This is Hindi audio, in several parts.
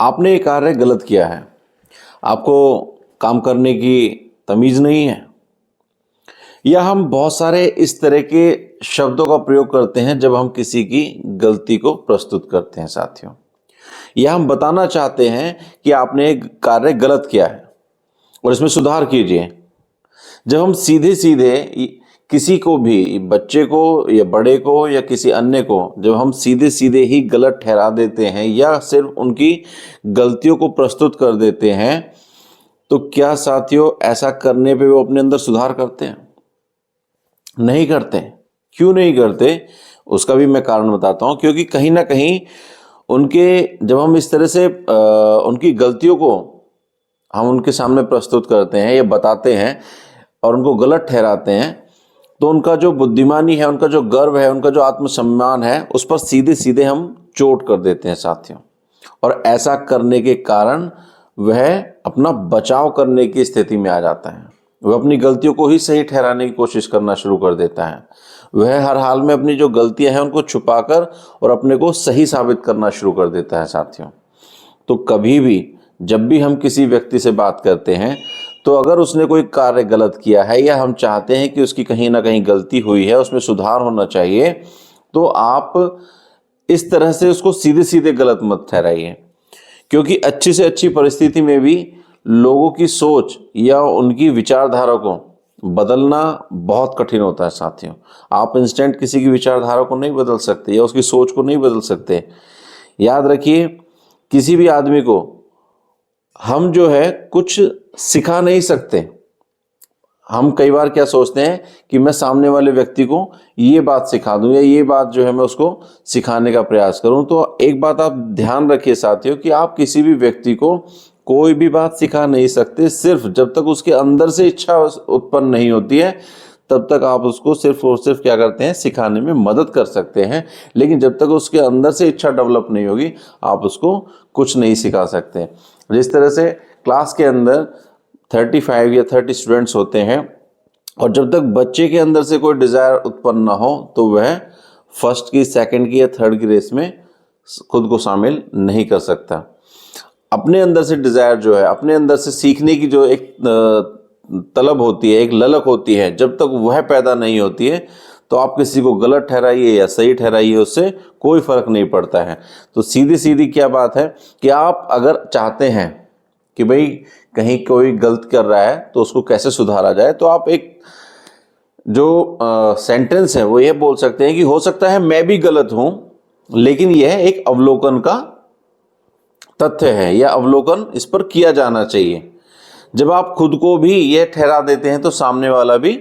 आपने ये कार्य गलत किया है, आपको काम करने की तमीज़ नहीं है। या हम बहुत सारे इस तरह के शब्दों का प्रयोग करते हैं जब हम किसी की गलती को प्रस्तुत करते हैं साथियों, या हम बताना चाहते हैं कि आपने एक कार्य गलत किया है और इसमें सुधार कीजिए। जब हम सीधे सीधे किसी को भी, बच्चे को या बड़े को या किसी अन्य को, जब हम सीधे सीधे ही गलत ठहरा देते हैं या सिर्फ उनकी गलतियों को प्रस्तुत कर देते हैं, तो क्या साथियों ऐसा करने पे वो अपने अंदर सुधार करते हैं? नहीं करते। क्यों नहीं करते? उसका भी मैं कारण बताता हूं। क्योंकि कहीं ना कहीं जब हम इस तरह से उनकी गलतियों को हम उनके सामने प्रस्तुत करते हैं या बताते हैं और उनको गलत ठहराते हैं, तो उनका जो बुद्धिमानी है, उनका जो गर्व है, उनका जो आत्मसम्मान है, उस पर सीधे सीधे हम चोट कर देते हैं साथियों। और ऐसा करने के कारण वह अपना बचाव करने की स्थिति में आ जाता है। वह अपनी गलतियों को ही सही ठहराने की कोशिश करना शुरू कर देता है। वह हर हाल में अपनी जो गलतियां हैं उनको छुपाकर और अपने को सही साबित करना शुरू कर देता है साथियों। तो कभी भी जब भी हम किसी व्यक्ति से बात करते हैं, तो अगर उसने कोई कार्य गलत किया है या हम चाहते हैं कि उसकी कहीं ना कहीं गलती हुई है, उसमें सुधार होना चाहिए, तो आप इस तरह से उसको सीधे सीधे गलत मत ठहराइए। क्योंकि अच्छी से अच्छी परिस्थिति में भी लोगों की सोच या उनकी विचारधारा को बदलना बहुत कठिन होता है साथियों। आप इंस्टेंट किसी की विचारधारा को नहीं बदल सकते या उसकी सोच को नहीं बदल सकते। याद रखिए, किसी भी आदमी को हम जो है कुछ सिखा नहीं सकते। हम कई बार क्या सोचते हैं कि मैं सामने वाले व्यक्ति को ये बात सिखा दूं या ये बात जो है मैं उसको सिखाने का प्रयास करूं। तो एक बात आप ध्यान रखिए साथियों कि आप किसी भी व्यक्ति को कोई भी बात सिखा नहीं सकते। सिर्फ जब तक उसके अंदर से इच्छा उत्पन्न नहीं होती है, तब तक आप उसको सिर्फ और सिर्फ क्या करते हैं, सिखाने में मदद कर सकते हैं। लेकिन जब तक उसके अंदर से इच्छा डेवलप नहीं होगी, आप उसको कुछ नहीं सिखा सकते। जिस तरह से क्लास के अंदर 35 या 30 स्टूडेंट्स होते हैं और जब तक बच्चे के अंदर से कोई डिज़ायर उत्पन्न ना हो, तो वह फर्स्ट की, सेकंड की या थर्ड की रेस में खुद को शामिल नहीं कर सकता। अपने अंदर से डिज़ायर जो है, अपने अंदर से सीखने की जो एक तलब होती है, एक ललक होती है, जब तक वह पैदा नहीं होती है, तो आप किसी को गलत ठहराइए या सही ठहराइए, उससे कोई फर्क नहीं पड़ता है। तो सीधी सीधी क्या बात है कि आप अगर चाहते हैं कि भाई कहीं कोई गलत कर रहा है तो उसको कैसे सुधारा जाए, तो आप एक जो सेंटेंस है वो ये बोल सकते हैं कि हो सकता है मैं भी गलत हूं, लेकिन यह एक अवलोकन का तथ्य है या अवलोकन इस पर किया जाना चाहिए। जब आप खुद को भी यह ठहरा देते हैं तो सामने वाला भी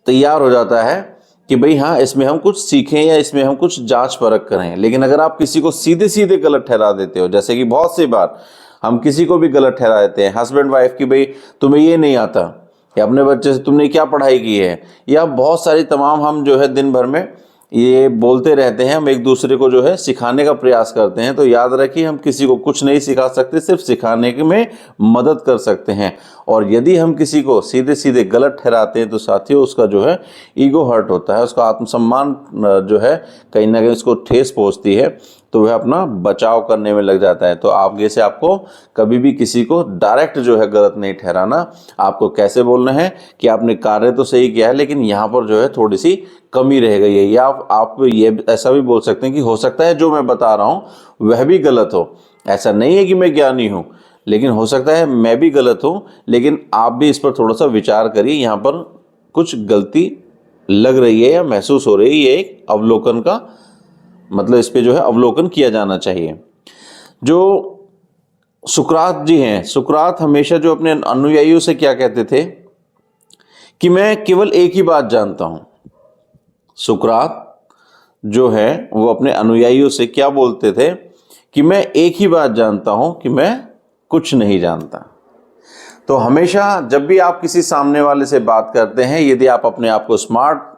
तैयार हो जाता है कि भाई हाँ, इसमें हम कुछ सीखें या इसमें हम कुछ जांच परख करें। लेकिन अगर आप किसी को सीधे सीधे गलत ठहरा देते हो, जैसे कि बहुत सी बार हम किसी को भी गलत ठहरा देते हैं, हस्बैंड वाइफ की, भाई तुम्हें ये नहीं आता, या अपने बच्चे से तुमने क्या पढ़ाई की है, या बहुत सारी तमाम हम जो है दिन भर में ये बोलते रहते हैं, हम एक दूसरे को जो है सिखाने का प्रयास करते हैं। तो याद रखिए, हम किसी को कुछ नहीं सिखा सकते, सिर्फ सिखाने में मदद कर सकते हैं। और यदि हम किसी को सीधे सीधे गलत ठहराते हैं तो साथियों उसका जो है ईगो हर्ट होता है, उसका आत्मसम्मान जो है कहीं ना कहीं उसको ठेस पहुंचती है, तो वह अपना बचाव करने में लग जाता है। तो आगे से आपको कभी भी किसी को डायरेक्ट जो है गलत नहीं ठहराना। आपको कैसे बोलना है कि आपने कार्य तो सही किया है, लेकिन यहाँ पर जो है थोड़ी सी कमी रह गई है। या आप ये ऐसा भी बोल सकते हैं कि हो सकता है जो मैं बता रहा हूँ वह भी गलत हो। ऐसा नहीं है कि मैं ज्ञानी हूँ, लेकिन हो सकता है मैं भी गलत हूँ, लेकिन आप भी इस पर थोड़ा सा विचार करिए, यहाँ पर कुछ गलती लग रही है या महसूस हो रही है। ये एक अवलोकन का मतलब, इस पे जो है अवलोकन किया जाना चाहिए। जो सुकरात जी हैं, सुकरात हमेशा जो अपने अनुयायियों से क्या कहते थे कि मैं केवल एक ही बात जानता हूं। सुकरात जो है वो अपने अनुयायियों से क्या बोलते थे कि मैं एक ही बात जानता हूं कि मैं कुछ नहीं जानता। तो हमेशा जब भी आप किसी सामने वाले से बात करते हैं, यदि आप अपने आप को स्मार्ट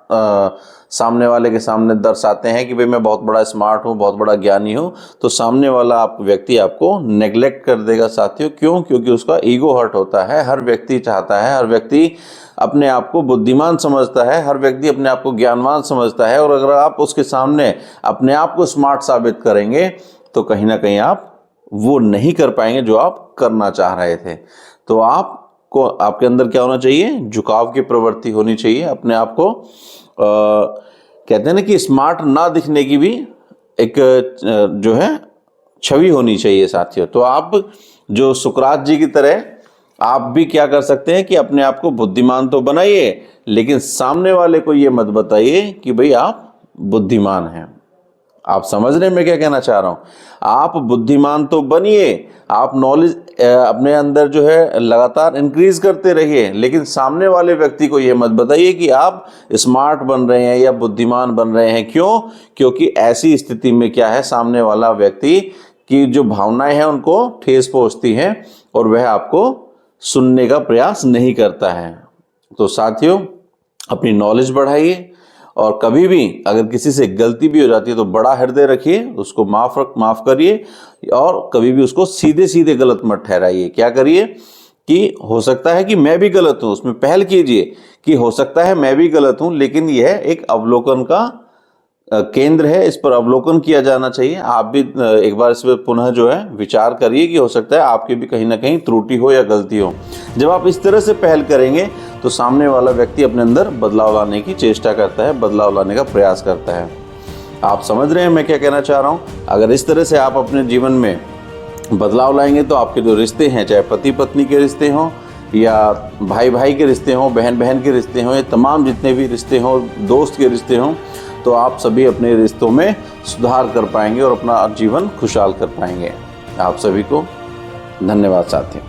सामने वाले के सामने दर्शाते हैं कि भाई मैं बहुत बड़ा स्मार्ट हूँ, बहुत बड़ा ज्ञानी हूँ, तो सामने वाला व्यक्ति आपको नेग्लेक्ट कर देगा साथियों। क्यों? क्योंकि उसका ईगो हर्ट होता है। हर व्यक्ति चाहता है, हर व्यक्ति अपने आप को बुद्धिमान समझता है, हर व्यक्ति अपने आप को ज्ञानवान समझता है। और अगर आप उसके सामने अपने आप को स्मार्ट साबित करेंगे तो कहीं ना कहीं आप वो नहीं कर पाएंगे जो आप करना चाह रहे थे। तो आपको आपके अंदर क्या होना चाहिए, झुकाव की प्रवृत्ति होनी चाहिए। अपने आप को कहते हैं ना कि स्मार्ट ना दिखने की भी एक जो है छवि होनी चाहिए साथियों। तो आप जो सुकरात जी की तरह आप भी क्या कर सकते हैं कि अपने आप को बुद्धिमान तो बनाइए, लेकिन सामने वाले को ये मत बताइए कि भाई आप बुद्धिमान हैं। आप समझ रहे हैं मैं क्या कहना चाह रहा हूं? आप बुद्धिमान तो बनिए, आप नॉलेज अपने अंदर जो है लगातार इंक्रीज करते रहिए, लेकिन सामने वाले व्यक्ति को यह मत बताइए कि आप स्मार्ट बन रहे हैं या बुद्धिमान बन रहे हैं। क्यों? क्योंकि ऐसी स्थिति में क्या है, सामने वाला व्यक्ति की जो भावनाएं हैं उनको ठेस पहुंचती हैं और वह आपको सुनने का प्रयास नहीं करता है। तो साथियों, अपनी नॉलेज बढ़ाइए और कभी भी अगर किसी से गलती भी हो जाती है तो बड़ा हृदय रखिए, उसको माफ करिए और कभी भी उसको सीधे सीधे गलत मत ठहराइए। क्या करिए कि हो सकता है कि मैं भी गलत हूं, उसमें पहल कीजिए कि हो सकता है मैं भी गलत हूं, लेकिन यह एक अवलोकन का केंद्र है, इस पर अवलोकन किया जाना चाहिए। आप भी एक बार इस पर पुनः जो है विचार करिए कि हो सकता है आपके भी कहीं ना कहीं त्रुटि हो या गलती हो। जब आप इस तरह से पहल करेंगे तो सामने वाला व्यक्ति अपने अंदर बदलाव लाने की चेष्टा करता है, बदलाव लाने का प्रयास करता है। आप समझ रहे हैं मैं क्या कहना चाह रहा हूँ? अगर इस तरह से आप अपने जीवन में बदलाव लाएंगे तो आपके जो रिश्ते हैं, चाहे पति पत्नी के रिश्ते हों या भाई भाई के रिश्ते हों, बहन बहन के रिश्ते हों, या तमाम जितने भी रिश्ते हों, दोस्त के रिश्ते हों, तो आप सभी अपने रिश्तों में सुधार कर पाएंगे और अपना जीवन खुशहाल कर पाएंगे। आप सभी को धन्यवाद साथियों।